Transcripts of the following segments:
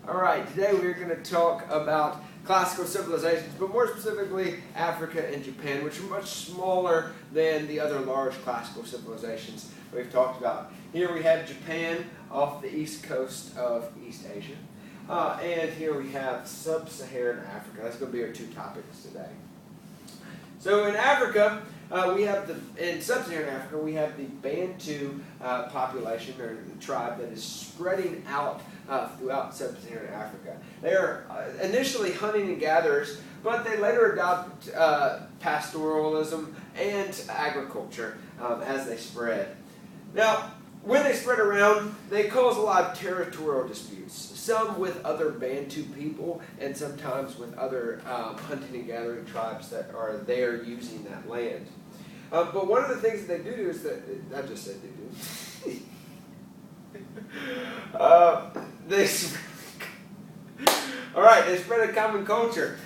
All right, today we're going to talk about classical civilizations, but more specifically Africa and Japan, which are much smaller than the other large classical civilizations we've talked about. Here we have Japan off the east coast of East Asia, and here we have sub-Saharan Africa. That's going to be our two topics today. So in Africa, in sub-Saharan Africa, we have the Bantu population, or the tribe that is spreading out throughout sub-Saharan Africa. They are initially hunting and gatherers, but they later adopt pastoralism and agriculture as they spread. Now, when they spread around, they cause a lot of territorial disputes, some with other Bantu people and sometimes with other hunting and gathering tribes that are there using that land. But one of the things that they do is that, I just said they do. They spread a common culture.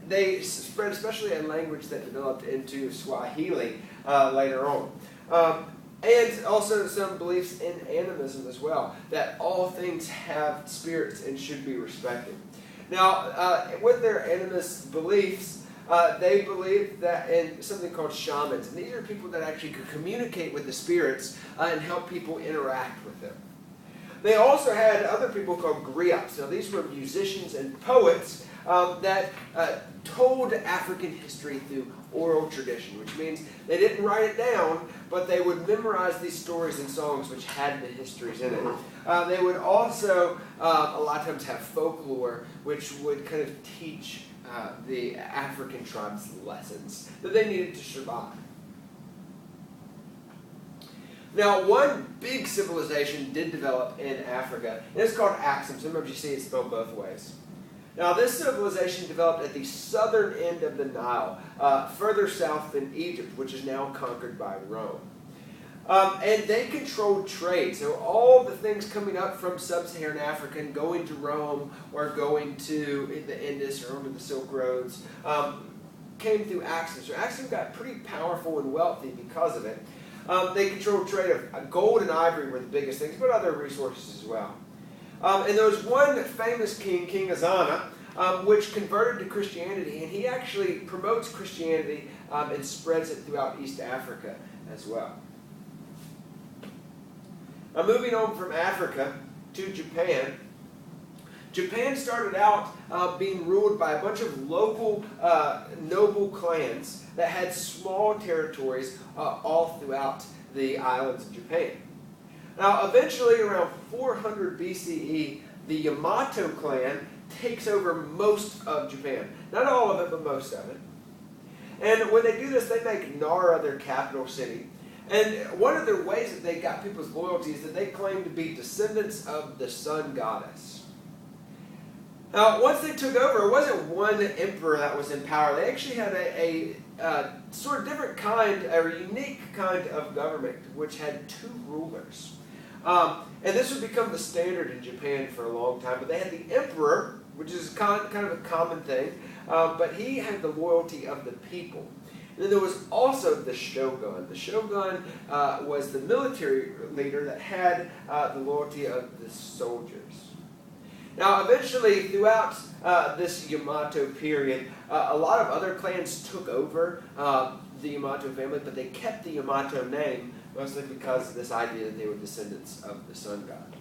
They spread especially a language that developed into Swahili later on. And also some beliefs in animism as well, that all things have spirits and should be respected. Now, with their animist beliefs, they believe that in something called shamans. And these are people that actually could communicate with the spirits and help people interact with them. They also had other people called griots. Now, these were musicians and poets that told African history through oral tradition, which means they didn't write it down, but they would memorize these stories and songs which had the histories in it. They would also, a lot of times, have folklore, which would kind of teach the African tribes lessons that they needed to survive. Now, one big civilization did develop in Africa, and it's called Axum. Sometimes you see it spelled both ways. Now, this civilization developed at the southern end of the Nile, further south than Egypt, which is now conquered by Rome. And they controlled trade. So all the things coming up from sub-Saharan Africa and going to Rome or going to the Indus or over the Silk Roads came through Axum. So Axum got pretty powerful and wealthy because of it. They controlled trade of gold and ivory were the biggest things, but other resources as well. And there was one famous king, King Azana, which converted to Christianity, and he actually promotes Christianity and spreads it throughout East Africa as well. Now, moving on from Africa to Japan. Japan started out being ruled by a bunch of local noble clans that had small territories all throughout the islands of Japan. Now, eventually, around 400 BCE, the Yamato clan takes over most of Japan. Not all of it, but most of it. And when they do this, they make Nara their capital city. And one of their ways that they got people's loyalty is that they claim to be descendants of the sun goddess. Now, once they took over, it wasn't one emperor that was in power. They actually had a sort of different kind, or unique kind of government, which had two rulers. And this would become the standard in Japan for a long time. But they had the emperor, which is kind of a common thing, but he had the loyalty of the people. And then there was also the shogun. The shogun was the military leader that had the loyalty of the soldiers. Now, eventually, throughout this Yamato period, a lot of other clans took over the Yamato family, but they kept the Yamato name, mostly because of this idea that they were descendants of the sun god.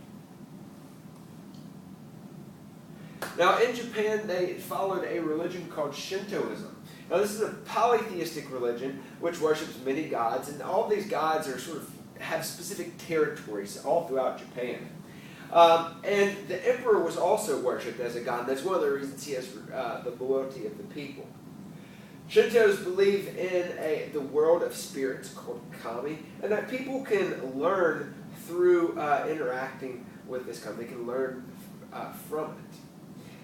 Now, in Japan, they followed a religion called Shintoism. Now, this is a polytheistic religion which worships many gods, and all these gods are have specific territories all throughout Japan. And the emperor was also worshipped as a god, and that's one of the reasons he has the loyalty of the people. Shintos believe in the world of spirits called kami, and that people can learn through interacting with this kami. They can learn from it.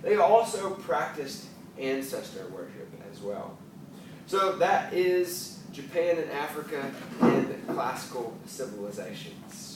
They also practiced ancestor worship as well. So that is Japan and Africa in classical civilizations.